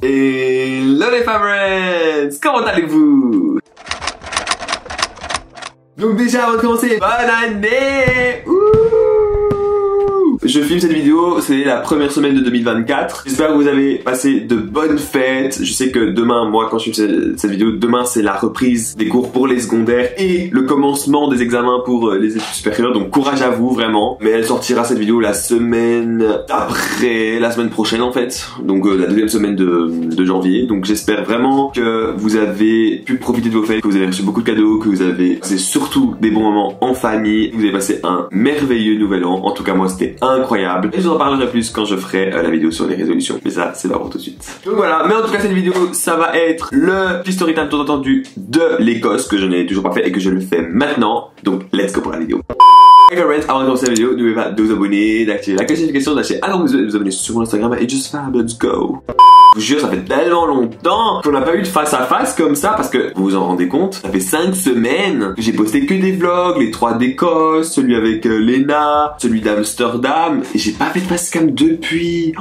Hello les favorites, comment allez-vous? Donc déjà avant de commencer, bonne année! Je filme cette vidéo, c'est la première semaine de 2024. J'espère que vous avez passé de bonnes fêtes. Je sais que demain, moi quand je filme cette vidéo, demain c'est la reprise des cours pour les secondaires et le commencement des examens pour les études supérieures. Donc courage à vous vraiment. Mais elle sortira cette vidéo la semaine après, la semaine prochaine en fait. Donc la deuxième semaine de janvier. Donc j'espère vraiment que vous avez pu profiter de vos fêtes, que vous avez reçu beaucoup de cadeaux, que vous avez passé surtout des bons moments en famille, que vous avez passé un merveilleux nouvel an. En tout cas moi c'était incroyable. Et je vous en parlerai plus quand je ferai la vidéo sur les résolutions. Mais ça, c'est pas pour tout de suite. Donc voilà, mais en tout cas cette vidéo, ça va être le petit story time tout entendu de l'Écosse que je n'ai toujours pas fait et que je le fais maintenant. Donc let's go pour la vidéo. Avant de commencer la vidéo, n'oubliez pas de vous abonner, d'activer la notification, d'acheter un de vous abonner sur mon Instagram et just fab, let's go. Je vous jure, ça fait tellement longtemps qu'on n'a pas eu de face à face comme ça parce que vous vous en rendez compte, ça fait 5 semaines que j'ai posté que des vlogs, les 3 d'Écosse, celui avec Lena, celui d'Amsterdam et j'ai pas fait de facecam depuis.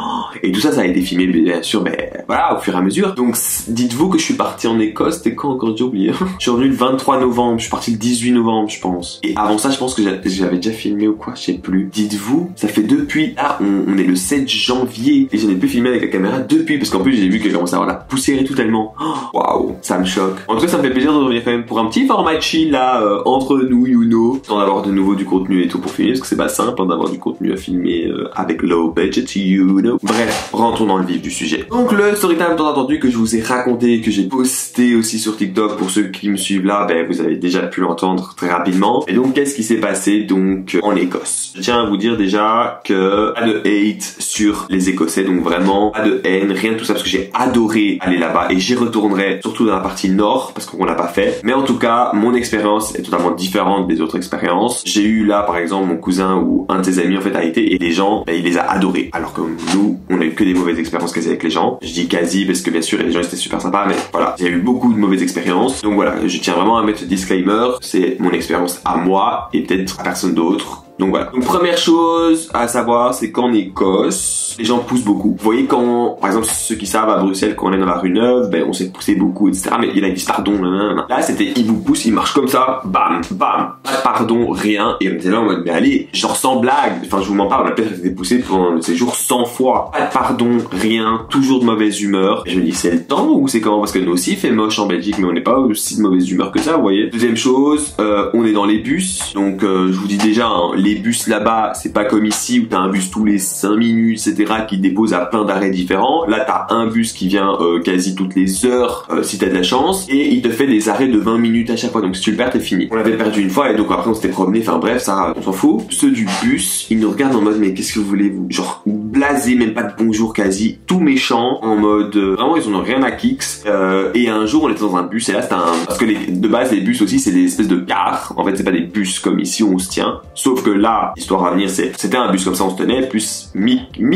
Et tout ça, ça a été filmé bien sûr, mais voilà, au fur et à mesure. Donc dites-vous que je suis parti en Écosse, c'était quand encore, j'ai oublié. Je suis revenu le 23 novembre, je suis parti le 18 novembre je pense. Et avant ça, je pense que j'avais déjà filmé ou quoi, je sais plus. Dites-vous, ça fait depuis, là on est le 7 janvier et j'en ai plus filmé avec la caméra depuis parce qu'en plus j'ai vu que j'ai commencé à avoir la poussière et tout tellement. Waouh, ça me choque. En tout cas ça me fait plaisir de revenir quand même pour un petit format chill là entre nous you know, sans avoir de nouveau du contenu et tout pour filmer parce que c'est pas simple d'avoir du contenu à filmer avec low budget you know. Bref, rentrons dans le vif du sujet. Donc le storytime tant entendu que je vous ai raconté, que j'ai posté aussi sur TikTok pour ceux qui me suivent là, ben vous avez déjà pu l'entendre très rapidement. Et donc qu'est-ce qui s'est passé donc en Écosse? Je tiens à vous dire déjà que pas de hate sur les Écossais, donc vraiment pas de haine, rien de tout ça parce que j'ai adoré aller là-bas et j'y retournerai surtout dans la partie nord parce qu'on l'a pas fait. Mais en tout cas, mon expérience est totalement différente des autres expériences. J'ai eu là par exemple mon cousin ou un de ses amis en fait a été et les gens, ben, il les a adorés. Alors que nous, on a eu que des mauvaises expériences quasi avec les gens. Je dis quasi parce que bien sûr les gens étaient super sympas, mais voilà, j'ai eu beaucoup de mauvaises expériences. Donc voilà, je tiens vraiment à mettre ce disclaimer, c'est mon expérience à moi et peut-être à personne d'autre. Donc voilà. Donc première chose à savoir, c'est qu'en Écosse, les gens poussent beaucoup. Vous voyez quand, par exemple, ceux qui savent à Bruxelles, quand on est dans la rue Neuve, ben on s'est poussé beaucoup, etc. Mais il y en a qui disent pardon, là c'était, ils vous poussent, ils marchent comme ça, bam, bam, pas de pardon, rien. Et on était là en mode, mais allez, genre sans blague. Enfin, je vous m'en parle, on a peut-être été poussé pendant le séjour 100 fois. Pas de pardon, rien, toujours de mauvaise humeur. Et je me dis, c'est le temps ou c'est comment? Parce que nous aussi, il fait moche en Belgique, mais on n'est pas aussi de mauvaise humeur que ça, vous voyez. Deuxième chose, on est dans les bus. Donc, je vous dis déjà, hein, les bus là-bas, c'est pas comme ici où t'as un bus tous les 5 minutes, etc., qui dépose à plein d'arrêts différents. Là, t'as un bus qui vient quasi toutes les heures, si t'as de la chance, et il te fait des arrêts de 20 minutes à chaque fois. Donc si tu le perds, t'es fini. On l'avait perdu une fois, et donc après on s'était promené, enfin bref, ça, on s'en fout. Ceux du bus, ils nous regardent en mode, mais qu'est-ce que vous voulez, vous? Genre, blasé, même pas de bonjour quasi, tout méchant, en mode, vraiment, ils en ont rien à kicks. Et un jour, on était dans un bus, et là, c'était parce que de base, les bus aussi, c'est des espèces de cars. En fait, c'est pas des bus comme ici où on se tient. Sauf que là, histoire à venir, c'était un bus comme ça, on se tenait, plus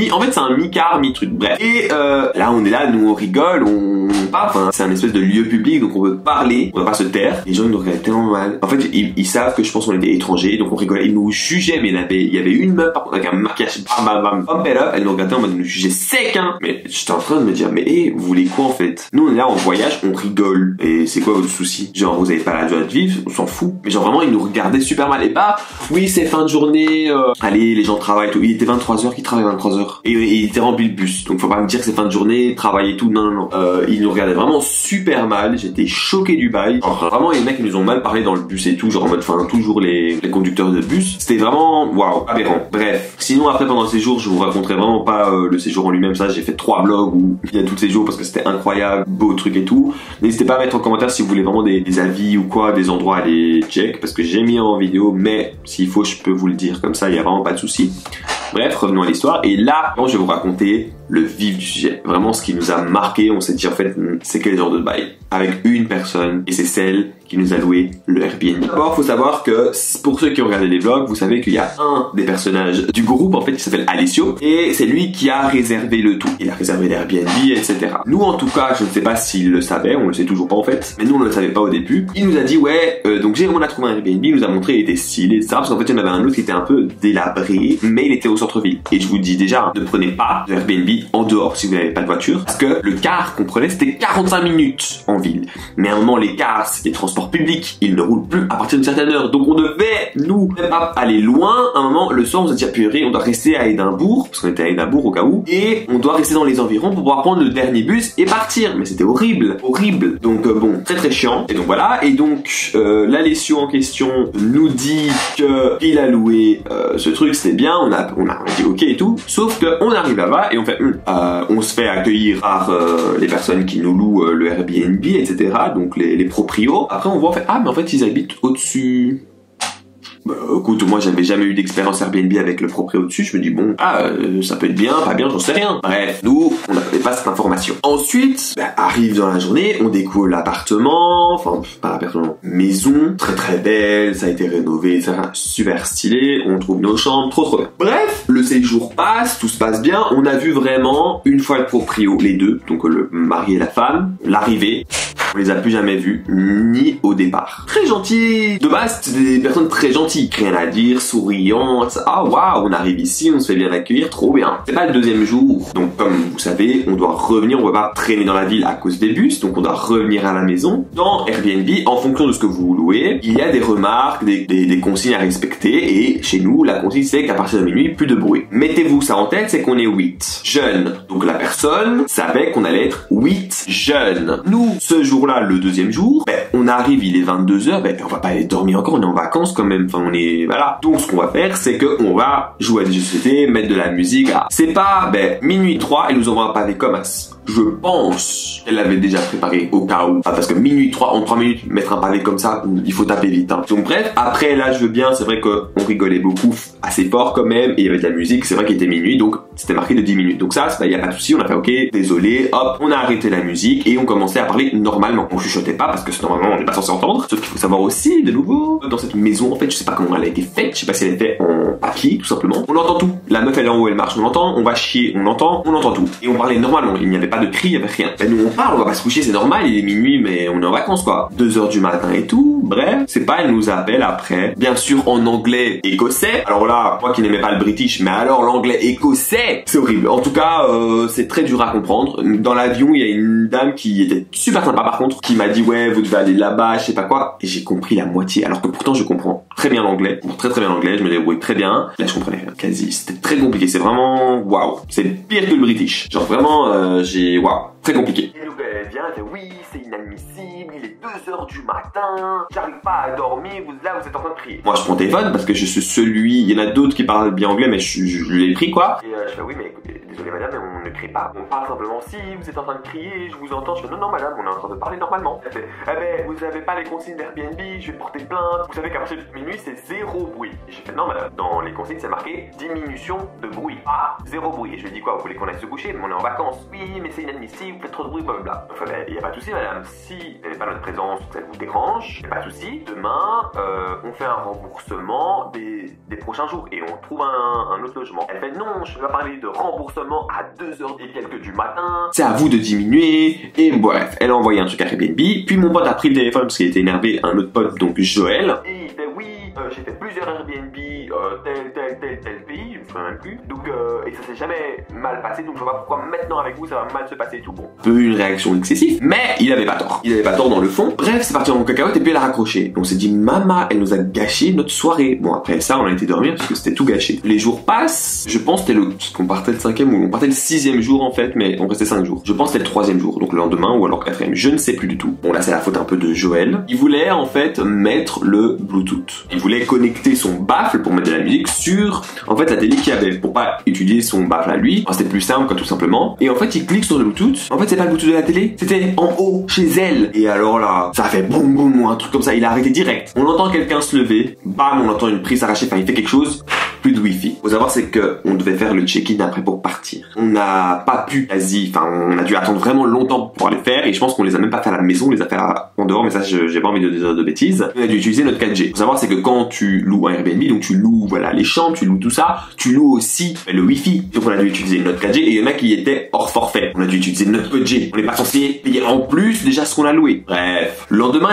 en fait, c'est un mi-car, mi-truc, bref. Et là, on est là, nous, on rigole, on parle, enfin, c'est un espèce de lieu public, donc on veut parler, on va pas se taire. Les gens, ils nous regardaient tellement mal. En fait, ils savent que je pense qu'on était étrangers, donc on rigolait, ils nous jugeaient, mais il y avait une meuf, par contre, avec un maquillage, bam, bam, bam, pump it up, elle nous regardait en mode, nous jugeait sec, hein. Mais j'étais en train de me dire, mais hey, vous voulez quoi, en fait? Nous, on est là, en voyage, on rigole. Et c'est quoi votre souci? Genre, vous avez pas la joie de vivre, on s'en fout. Mais genre, vraiment, ils nous regardaient super mal. Et bah, oui, c'est fin de journée, allez, les gens travaillent, tout. Il était 23h, qui travaille 23h. Et il était rempli le bus. Donc, faut pas me dire que c'est fin de journée, travailler et tout. Non, non, non. Ils nous regardaient vraiment super mal. J'étais choqué du bail. Genre, vraiment, les mecs, ils nous ont mal parlé dans le bus et tout. Genre, en mode, enfin, toujours les conducteurs de bus. C'était vraiment, waouh, aberrant. Bref. Sinon, après, pendant le séjour, je vous raconterai vraiment pas le séjour en lui-même. Ça, j'ai fait 3 vlogs où il y a tous ces jours parce que c'était incroyable, beau truc et tout. N'hésitez pas à mettre en commentaire si vous voulez vraiment des avis ou quoi, des endroits à aller check. Parce que j'ai mis en vidéo, mais s'il faut, je peux vous le dire comme ça, il y a vraiment pas de souci. Bref, revenons à l'histoire. Et là, je vais vous raconter le vif du sujet. Vraiment, ce qui nous a marqué, on s'est dit en fait, c'est quel genre de bail avec une personne, et c'est celle qui nous a loué le Airbnb. D'abord, faut savoir que pour ceux qui ont regardé les vlogs, vous savez qu'il y a un des personnages du groupe en fait qui s'appelle Alessio et c'est lui qui a réservé le tout. Il a réservé l'Airbnb, etc. Nous, en tout cas, je ne sais pas s'il le savait, on le sait toujours pas en fait, mais nous on ne le savait pas au début. Il nous a dit ouais, donc Jérôme a trouvé un Airbnb, il nous a montré, il était stylé, etc. Parce qu'en fait, il y en avait un autre qui était un peu délabré, mais il était au centre-ville. Et je vous dis déjà, ne prenez pas de Airbnb en dehors si vous n'avez pas de voiture, parce que le car qu'on prenait c'était 45 minutes en ville. Mais à un moment, les cars, c'est des transports publics, ils ne roulent plus à partir d'une certaine heure. Donc on devait, nous, même pas aller loin. À un moment, le soir, on s'est dit, purée, on doit rester à Édimbourg, parce qu'on était à Édimbourg au cas où, et on doit rester dans les environs pour pouvoir prendre le dernier bus et partir. Mais c'était horrible, horrible. Donc bon, très très chiant. Et donc voilà. Et donc l'Alessio en question nous dit que il a loué ce truc, c'était bien. On a dit ok et tout. Sauf que on arrive là-bas et on fait, on se fait accueillir par les personnes qui nous louent le Airbnb, etc. Donc les proprios. Après on voit, on fait mais en fait ils habitent au-dessus. Bah, écoute, moi j'avais jamais eu d'expérience Airbnb avec le proprio au-dessus, je me dis bon, ça peut être bien, pas bien, j'en sais rien. Bref, nous, on n'avait pas cette information. Ensuite, arrive dans la journée, on découvre l'appartement, enfin, pas l'appartement, maison, très très belle, ça a été rénové, etc. Super stylé, on trouve nos chambres, trop bien. Bref, le séjour passe, tout se passe bien, on a vu vraiment, une fois le proprio, les deux, donc le mari et la femme, l'arrivée. On les a plus jamais vus, ni au départ. Très gentils. De base, c'est des personnes très gentilles. Rien à dire, souriants. Ah waouh, on arrive ici, on se fait bien accueillir, trop bien. C'est pas le deuxième jour. Donc comme vous savez, on doit revenir, on va pas traîner dans la ville à cause des bus, donc on doit revenir à la maison. Dans Airbnb, en fonction de ce que vous louez, il y a des remarques, des consignes à respecter, et chez nous, la consigne c'est qu'à partir de minuit, plus de bruit. Mettez-vous ça en tête, c'est qu'on est 8 jeunes. Donc la personne savait qu'on allait être 8 jeunes. Nous, ce jour-là, le deuxième jour, on arrive, il est 22h, on va pas aller dormir encore, on est en vacances quand même, enfin on est, voilà. Donc ce qu'on va faire, c'est que on va jouer à des jeux de société, mettre de la musique, c'est pas, minuit 3, elle nous envoie un pavé comme as. Je pense qu'elle l'avait déjà préparé au cas où. Parce que minuit 3, en 3 minutes, mettre un pavé comme ça, il faut taper vite. Donc bref, après là je veux bien, c'est vrai qu'on rigolait beaucoup, assez fort quand même, et il y avait de la musique, c'est vrai qu'il était minuit, donc c'était marqué de 10 minutes. Donc ça, il y a pas de souci, on a fait ok, désolé, hop, on a arrêté la musique, et on commençait à parler normalement. On chuchotait pas, parce que normalement on n'est pas censé entendre, sauf qu'il faut savoir aussi, de nouveau, dans cette maison, en fait, je sais pas comment elle a été faite, je sais pas si elle est faite en papier, tout simplement. On entend tout. La meuf elle est en haut, elle marche, on l'entend, on va chier, on entend tout. Et on parlait normalement, il n'y avait pas de cris, il n'y avait rien. Nous on parle, on va pas se coucher, c'est normal, il est minuit, mais on est en vacances quoi. 2h du matin et tout, bref. C'est pas, elle nous appelle après, bien sûr en anglais écossais. Alors là, moi qui n'aimais pas le british, mais alors l'anglais écossais, c'est horrible. En tout cas, c'est très dur à comprendre. Dans l'avion, il y a une dame qui était super sympa par contre, qui m'a dit ouais, vous devez aller là-bas, je sais pas quoi. Et j'ai compris la moitié, alors que pourtant je comprends très bien l'anglais, très bien l'anglais, je me débrouille très bien. Là je comprenais rien, quasi. C'était très compliqué, c'est vraiment waouh. C'est pire que le british. Genre vraiment, j'ai waouh. Très compliqué. Et donc elle vient, elle fait oui, c'est inadmissible, il est 2h du matin, j'arrive pas à dormir, vous êtes en train de crier. Moi je prends téléphone parce que je suis celui, il y en a d'autres qui parlent bien anglais mais je l'ai pris quoi. Et je fais oui mais écoutez, désolé madame mais on ne crie pas, on parle simplement si vous êtes en train de crier, je vous entends, je fais non madame, on est en train de parler normalement. Elle fait vous avez pas les consignes d'Airbnb, je vais porter plainte, vous savez qu'à partir de minuit c'est 0 bruit. Et j'ai fait non madame, dans les consignes c'est marqué diminution de bruit. 0 bruit. Et je lui dis quoi, vous voulez qu'on aille se coucher, mais on est en vacances. Oui mais c'est inadmissible, vous faites trop de bruit, blablabla. Enfin il y a pas de souci madame, si vous n'avez pas notre présence, ça vous dérange, y a pas de souci. Demain, on fait un remboursement des prochains jours et on trouve un autre logement. Elle fait non, je vais pas parler de remboursement à 2h et quelques du matin. C'est à vous de diminuer. Et bref, elle a envoyé un truc à Airbnb. Puis mon pote a pris le téléphone parce qu'il était énervé, un autre pote, donc Joël. Et il fait oui, j'ai fait plusieurs Airbnb, tel pays, je me souviens même plus. Donc, et ça s'est jamais mal passé, donc je vois pas pourquoi maintenant avec vous ça va mal se passer et tout. Bon, peu une réaction excessive, mais il avait pas tort. Il avait pas tort dans le fond. Bref, c'est parti en cacahuète et puis elle a raccroché. Donc on s'est dit, maman, elle nous a gâché notre soirée. Bon, après ça, on a été dormir parce que c'était tout gâché. Les jours passent, je pense que c'était qu'on partait le 5e ou on partait le 6e jour en fait, mais on restait 5 jours. Je pense que c'était le 3e jour, donc le lendemain ou alors 4e, je ne sais plus du tout. Bon là, c'est la faute un peu de Joël. Il voulait en fait mettre le Bluetooth. Il voulait connecter son baffle pour mettre de la musique sur en fait la télé qu'il avait pour pas utiliser son baffle à lui. Enfin, c'était plus simple quoi tout simplement. Et en fait il clique sur le Bluetooth. En fait c'est pas le Bluetooth de la télé, c'était en haut chez elle. Et alors là ça a fait boum boum ou un truc comme ça. Il a arrêté direct. On entend quelqu'un se lever, bam, on entend une prise arrachée. Enfin il fait quelque chose. plus de wifi. Faut savoir, c'est que on devait faire le check-in après pour partir. On n'a pas pu on a dû attendre vraiment longtemps pour pouvoir les faire, et je pense qu'on les a même pas fait à la maison, on les a fait en dehors, mais ça, j'ai pas envie de dire de bêtises. On a dû utiliser notre 4G. Faut savoir, c'est que quand tu loues un Airbnb, donc tu loues, voilà, les chambres, tu loues tout ça, tu loues aussi le wifi. Donc on a dû utiliser notre 4G, et il y en a qui étaient hors forfait. On a dû utiliser notre 4G. On n'est pas censé payer en plus déjà ce qu'on a loué. Bref. Le lendemain,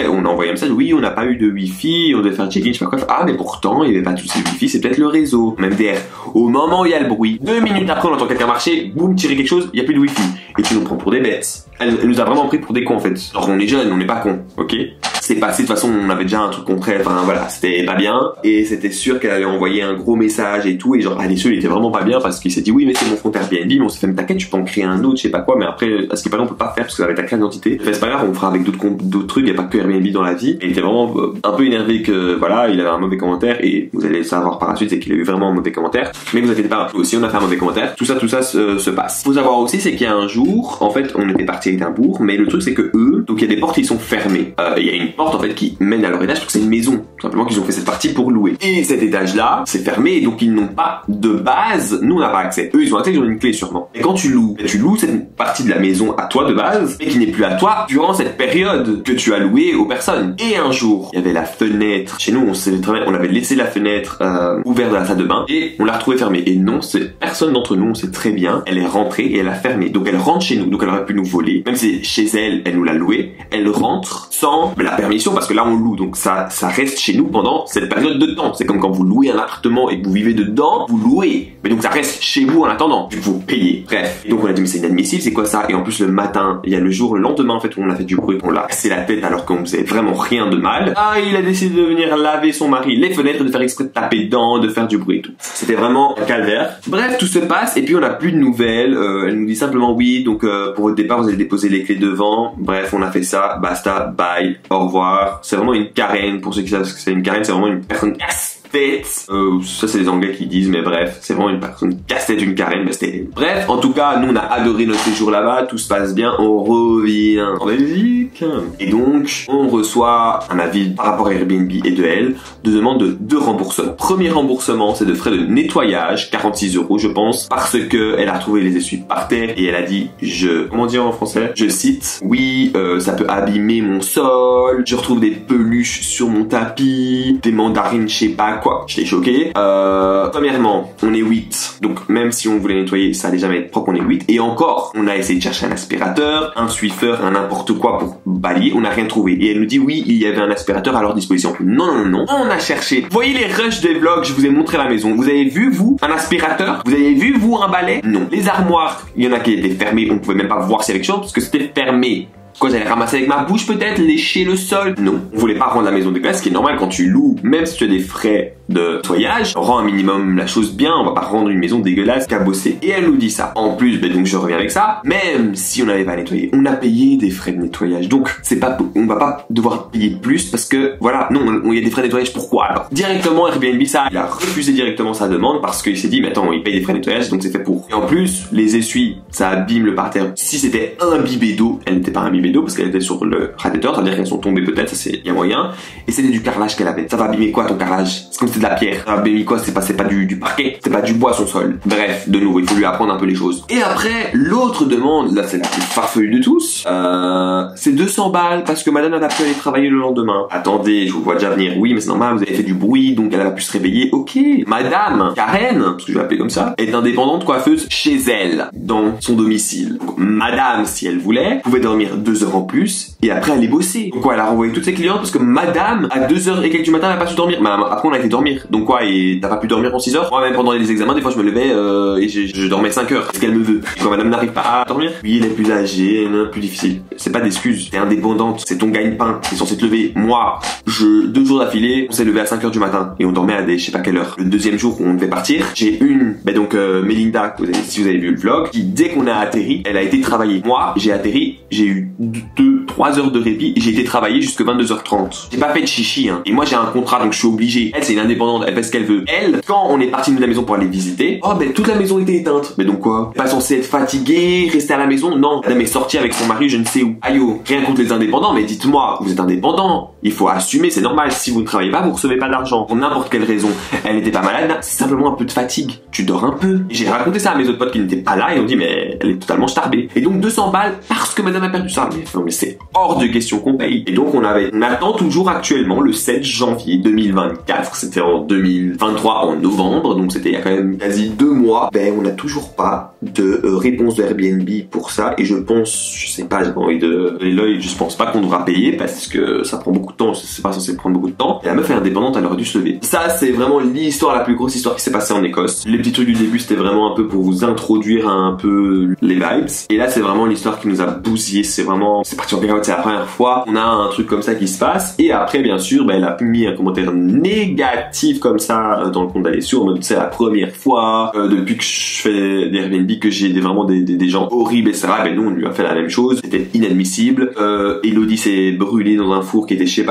on a envoyé un message, oui, on n'a pas eu de wifi, on devait faire check-in, je sais pas quoi. Ah, mais pourtant, il n'y avait pas tous ces wifi, c'est peut-être le réseau. Même MDR. Au moment où il y a le bruit, 2 minutes après, on entend quelqu'un marcher, boum, tirer quelque chose, il n'y a plus de wifi. Et tu nous prends pour des bêtes. Elle nous a vraiment pris pour des cons, en fait. Alors on est jeunes, on n'est pas cons, ok? C'est passé, de toute façon, on avait déjà un truc concret, enfin voilà, c'était pas bien. Et c'était sûr qu'elle allait envoyer un gros message et tout, et genre, allez, il était vraiment pas bien parce qu'il s'est dit, oui, mais c'est mon compte Airbnb, mais on s'est fait, mais t'inquiète, tu peux en créer un autre, je sais pas quoi, mais après, à ce qui paraît, on peut pas faire parce que ça va être ta carte d'identité. C'est pas grave, on fera avec d'autres trucs, y a pas que Airbnb dans la vie. Et il était vraiment un peu énervé que, voilà, il avait un mauvais commentaire, et vous allez le savoir par la suite, c'est qu'il a eu vraiment un mauvais commentaire. Mais vous inquiétez pas, aussi, on a fait un mauvais commentaire. Tout ça se passe. Faut savoir aussi, c'est qu'il y a un jour, en fait, on était parti à Édimbourg, mais le truc, c'est que eux, donc il y a des portes qui sont fermées. Il y a une porte, en fait, qui mène à leur étage parce que c'est une maison. Tout simplement qu'ils ont fait cette partie pour louer. Et cet étage-là, c'est fermé, donc ils n'ont pas de base. Nous, on n'a pas accès. Eux, ils ont une clé sûrement. Et quand tu loues cette partie de la maison à toi de base, et qui n'est plus à toi durant cette période que tu as loué aux personnes. Et un jour, il y avait la fenêtre. Chez nous, on avait laissé la fenêtre ouverte de la salle de bain, et on l'a retrouvée fermée. Et non, personne d'entre nous, on sait très bien. Elle est rentrée et elle a fermé. Donc elle rentre chez nous. Donc elle aurait pu nous voler. Même si chez elle nous l'a loué. Elle rentre sans la permission parce que là on loue. Donc ça reste chez nous pendant cette période de temps. C'est comme quand vous louez un appartement et que vous vivez dedans, vous louez. Mais donc ça reste chez vous en attendant. Vous payez. Bref. Et donc on a dit mais c'est inadmissible, c'est quoi ça? Et en plus le matin, il y a le lendemain en fait où on a fait du bruit, on l'a cassé la tête alors qu'on faisait vraiment rien de mal. Ah, il a décidé de venir laver son mari les fenêtres, de faire exprès de taper dedans, de faire du bruit et tout. C'était vraiment un calvaire. Bref, tout se passe et puis on n'a plus de nouvelles. Elle nous dit simplement oui, donc pour votre départ vous allez déposer les clés devant. Bref, on a fait ça, basta, bye, au revoir. C'est vraiment une Karen, pour ceux qui savent ce que c'est une Karen, c'est vraiment une personne casse-tête. Ça c'est les Anglais qui disent, mais bref, c'est vraiment une personne casse-tête, une Karen, mais c'était... Bref, en tout cas, nous on a adoré notre séjour là-bas, tout se passe bien, on revient en Belgique. Et donc, on reçoit un avis par rapport à Airbnb et de elle, de demande de 2 remboursements. Premier remboursement, c'est de frais de nettoyage, 46 € je pense, parce que elle a retrouvé les essuies par terre et elle a dit, comment dire en français? Je cite, oui, ça peut abîmer mon sol, je retrouve des peluches sur mon tapis, des mandarines, je sais pas quoi. J'étais choqué. Premièrement, on est 8, donc même si on voulait nettoyer, ça allait jamais être propre, on est 8. Et encore, on a essayé de chercher un aspirateur, un Swiffer, un n'importe quoi pour balayer, on n'a rien trouvé. Et elle nous dit, oui, il y avait un aspirateur à leur disposition. Non, on a cherché. Vous voyez les rushs des vlogs, je vous ai montré la maison. Vous avez vu, vous, un aspirateur? Vous avez vu, vous, un balai? Non. Les armoires, il y en a qui étaient fermées, on pouvait même pas voir s'il y avait quelque chose parce que c'était fermé. Quoi, j'allais ramasser avec ma bouche peut-être, lécher le sol? Non. On voulait pas rendre la maison dégueulasse, ce qui est normal quand tu loues, même si tu as des frais de nettoyage, on rend un minimum la chose bien, on va pas rendre une maison dégueulasse cabossée. Et elle nous dit ça. En plus, donc je reviens avec ça, même si on n'avait pas nettoyé, on a payé des frais de nettoyage. Donc, on va pas devoir payer plus parce que, voilà, non, il y a des frais de nettoyage, pourquoi alors? Directement, Airbnb, il a refusé directement sa demande parce qu'il s'est dit, mais attends, il paye des frais de nettoyage, donc c'est fait pour. Et en plus, les essuies, ça abîme le parterre. Si c'était imbibé d'eau, elle n'était pas imbibée d'eau parce qu'elle était sur le radiateur, c'est-à-dire qu'elles sont tombées peut-être, ça c'est, il y a moyen. Et c'était du carrelage qu'elle avait. Ça va abîmer quoi ton carrelage? C'est comme c'est de la pierre. Ça va abîmer quoi? C'est pas du parquet, c'est pas du bois son sol. Bref, de nouveau, il faut lui apprendre un peu les choses. Et après, l'autre demande, là c'est la plus farfelue de tous, c'est 200 balles parce que madame n'a pas pu aller travailler le lendemain. Attendez, je vous vois déjà venir. Oui, mais c'est normal, vous avez fait du bruit, donc elle a pu se réveiller. Ok. Madame Karen, parce que je vais l'appeler comme ça, est indépendante coiffeuse chez elle, dans son domicile. Donc, madame, si elle voulait, pouvait dormir 2 heures en plus et après aller bosser. Donc quoi, elle a renvoyé toutes ses clientes parce que madame, à 2h et quelques du matin, elle a pas su dormir. Mais après, on a été dormir. Donc quoi, et t'as pas pu dormir en 6 heures? Moi, même pendant les examens, des fois, je me levais et je dormais 5 heures. Est-ce qu'elle me veut? Et quand madame n'arrive pas à dormir, oui, elle est plus âgée, plus difficile. C'est pas d'excuse. T'es indépendante. C'est ton gagne-pain. T'es censé te lever. Moi, 2 jours d'affilée, on s'est levé à 5 heures du matin et on dormait à je sais pas quelle heure. Le deuxième jour où on devait partir, j'ai Mélinda, si vous avez vu le vlog, qui dès qu'on a atterri, elle a été travailler. Moi, j'ai atterri, j'ai eu 2-3 heures de répit et j'ai été travailler jusqu'à 22h30. J'ai pas fait de chichi, hein. Et moi, j'ai un contrat, donc je suis obligé. Elle, c'est une indépendante, elle fait ce qu'elle veut. Elle, quand on est parti de la maison pour aller visiter, oh ben toute la maison était éteinte. Mais donc quoi? Pas censé être fatiguée, rester à la maison? Non. Elle est sortie avec son mari je ne sais où. Aïe oh, rien contre les indépendants, mais dites-moi, vous êtes indépendant, il faut assumer, c'est normal. Si vous ne travaillez pas, vous recevez pas d'argent. Pour n'importe quelle raison. Elle n'était pas malade, c'est simplement un peu de fatigue. Tu dors un peu. J'ai raconté ça à mes autres potes qui n'étaient pas là et on dit mais elle est totalement starbée. Et donc 200 balles parce que madame a perdu ça. Mais c'est hors de question qu'on paye. Et donc on attend toujours actuellement le 7 janvier 2024. C'était en 2023 en novembre, donc c'était il y a quand même quasi 2 mois. Ben on n'a toujours pas de réponse de Airbnb pour ça et je pense, je sais pas, j'ai pas envie de l'œil, je pense pas qu'on devra payer parce que ça prend beaucoup de temps, c'est pas censé prendre beaucoup de temps. Et la meuf est indépendante, elle aurait dû se lever. Ça c'est vraiment l'histoire, la plus grosse histoire qui s'est passée en Écosse. Les petits trucs du début c'était vraiment un peu pour vous introduire un peu les vibes. Et là c'est vraiment l'histoire qui nous a bousillé, c'est parti en cacahuète, c'est la première fois on a un truc comme ça qui se passe. Et après bien sûr, ben, elle a mis un commentaire négatif comme ça dans le compte d'Alessio, c'est la première fois depuis que je fais des Airbnb que j'ai vraiment des gens horribles et ça. Ben nous on lui a fait la même chose, c'était inadmissible. Elodie s'est brûlée dans un four qui était je sais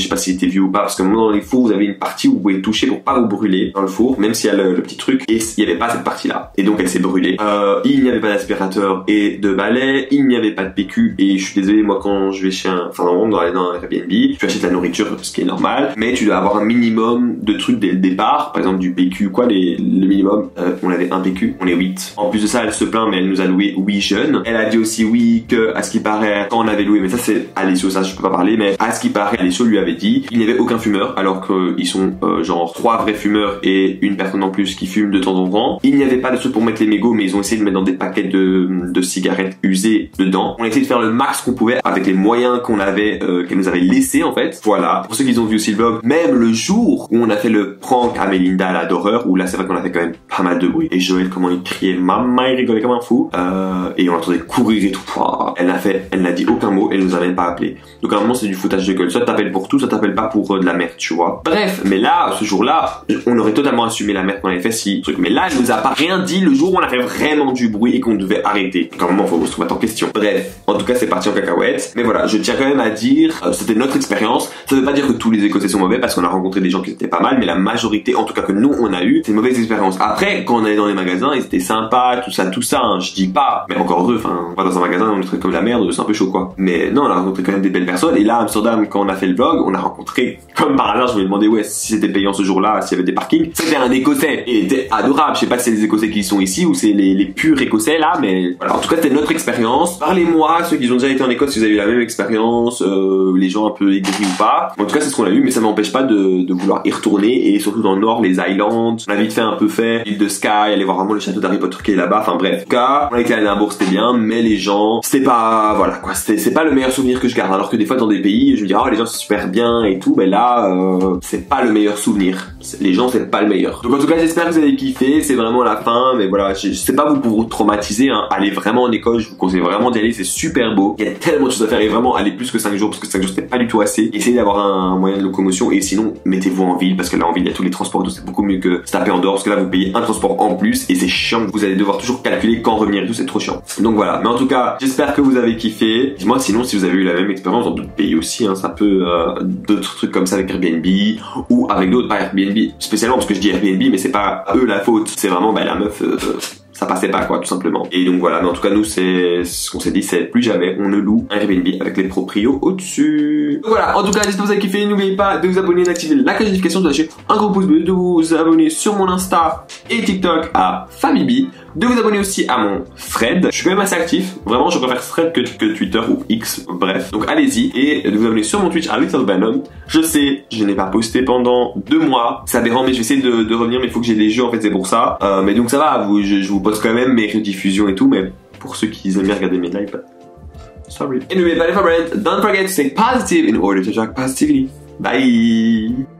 pas s'il était vieux ou pas, parce que dans les fours vous avez une partie où vous pouvez toucher pour pas vous brûler dans le four, même s'il y a le petit truc, et il n'y avait pas cette partie là et donc elle s'est brûlée. Il n'y avait pas d'aspirateur et de balai, il n'y avait pas de PQ et je suis désolé, moi quand je vais chez dans un Airbnb, tu achètes la nourriture, ce qui est normal, mais tu dois avoir un minimum de trucs dès le départ, par exemple du PQ, quoi, le minimum. On avait un PQ, on est 8. En plus de ça, elle se plaint, mais elle nous a loué 8 jeunes. Elle a dit aussi oui que, à ce qui paraît, quand on avait loué, mais ça c'est Alessio, ça je peux pas parler, mais à ce qui paraît, Alessio lui avait dit, il n'y avait aucun fumeur, alors qu'ils sont genre 3 vrais fumeurs et une personne en plus qui fume de temps en temps. Il n'y avait pas de truc pour mettre les mégots, mais ils ont essayé de mettre dans des paquets de cigarettes usées dedans. On a essayé de faire le max qu'on pouvait avec les moyens qu'on avait, qu'elle nous avait laissé en fait. Voilà. Pour ceux qui ont vu aussi le vlog, même le jour où on a fait le prank à Melinda, la d'horreur, où là c'est vrai qu'on a fait quand même pas mal de bruit. Et Joël, comment il criait, maman, il rigolait comme un fou. Et on l'entendait courir et tout. Elle n'a dit aucun mot, elle nous a même pas appelé. Donc à un moment c'est du foutage de gueule. Soit t'appelles pour tout, soit t'appelles pas pour de la merde, tu vois. Bref, mais là, ce jour-là, on aurait totalement assumé la merde qu'on avait fait si truc. Mais là, elle nous a pas rien dit le jour où on a fait vraiment du bruit et qu'on devait arrêter. Donc à un moment, faut se remettre en question. Bref, en tout cas, c'est parti en cacahuète. Mais voilà, je tiens quand même à dire, c'était notre expérience. Ça veut pas dire que tous les Écossais sont mauvais parce qu'on a rencontré des gens qui étaient pas mal, mais la majorité, en tout cas que nous on a eu, c'est une mauvaise expérience. Après, quand on allait dans les magasins, ils étaient sympas, tout ça, hein, je dis pas, mais encore heureux, enfin, on va dans un magasin, on est comme la merde, c'est un peu chaud quoi. Mais non, on a rencontré quand même des belles personnes. Et là, à Amsterdam, quand on a fait le vlog, on a rencontré, comme par hasard, je me demandais ouais, si c'était payant ce jour-là, s'il y avait des parkings. C'était un Écossais et il était adorable. Je sais pas si c'est les Écossais qui sont ici ou c'est les purs Écossais là, mais voilà. En tout cas, c'était notre expérience. Parlez-moi, ceux qui ont déjà été en Écosse, si vous avez eu la même expérience, les gens un peu aigris ou pas. En tout cas, c'est ce qu'on a eu, mais ça m'empêche pas de vouloir y retourner, et surtout dans le nord, les Highlands. On a vite fait un peu fait l'île de Skye, aller voir vraiment le château d'Harry Potter qui est là-bas. Enfin bref. En tout cas, on a été à Édimbourg, c'était bien, mais les gens, c'était pas, voilà quoi, c'est pas le meilleur souvenir que je garde. Alors que des fois dans des pays, je me dis oh les gens c'est super bien et tout, mais là, c'est pas le meilleur souvenir. Les gens c'est pas le meilleur. Donc en tout cas, j'espère que vous avez kiffé. C'est vraiment la fin, mais voilà, je sais pas vous pour vous traumatiser. Hein. Allez vraiment en Écosse, je vous conseille vraiment d'y aller. C'est super beau. Il y a tellement de choses à faire et vraiment allez plus que 5 jours parce que 5 jours c'était pas du tout assez. Essayez d'avoir un moyen de locomotion et sinon mettez-vous en ville parce que là en ville il y a tous les transports, donc c'est beaucoup mieux que se taper en dehors parce que là vous payez un transport en plus et c'est chiant. Vous allez devoir toujours calculer quand revenir et tout, c'est trop chiant. Donc voilà. Mais en tout cas, j'espère que vous avez kiffé. Dis-moi sinon si vous avez eu la même expérience dans d'autres pays aussi. Hein, ça peut d'autres trucs comme ça avec Airbnb ou avec d'autres, pas Airbnb spécialement parce que je dis Airbnb mais c'est pas eux la faute. C'est vraiment la meuf. Ça passait pas quoi tout simplement. Et donc voilà, mais en tout cas nous c'est ce qu'on s'est dit, c'est plus jamais on ne loue un Airbnb avec les proprios au-dessus. Voilà, en tout cas j'espère que vous avez kiffé, n'oubliez pas de vous abonner, d'activer la cloche de notification, de lâcher un gros pouce bleu, de vous abonner sur mon Insta et TikTok à Famibi, de vous abonner aussi à mon thread. Je suis quand même assez actif, vraiment je préfère thread que Twitter ou X, bref. Donc allez-y et de vous abonner sur mon Twitch à Little Venom. Je sais, je n'ai pas posté pendant 2 mois, ça aberrant mais je vais essayer de revenir, mais il faut que j'ai les jeux en fait, c'est pour ça. Mais donc ça va, je vous poste quand même mes rediffusions et tout, mais pour ceux qui aiment bien regarder mes lives, sorry. Et n'oubliez pas les favorites, don't forget to stay positive in order to attract positivity. Bye.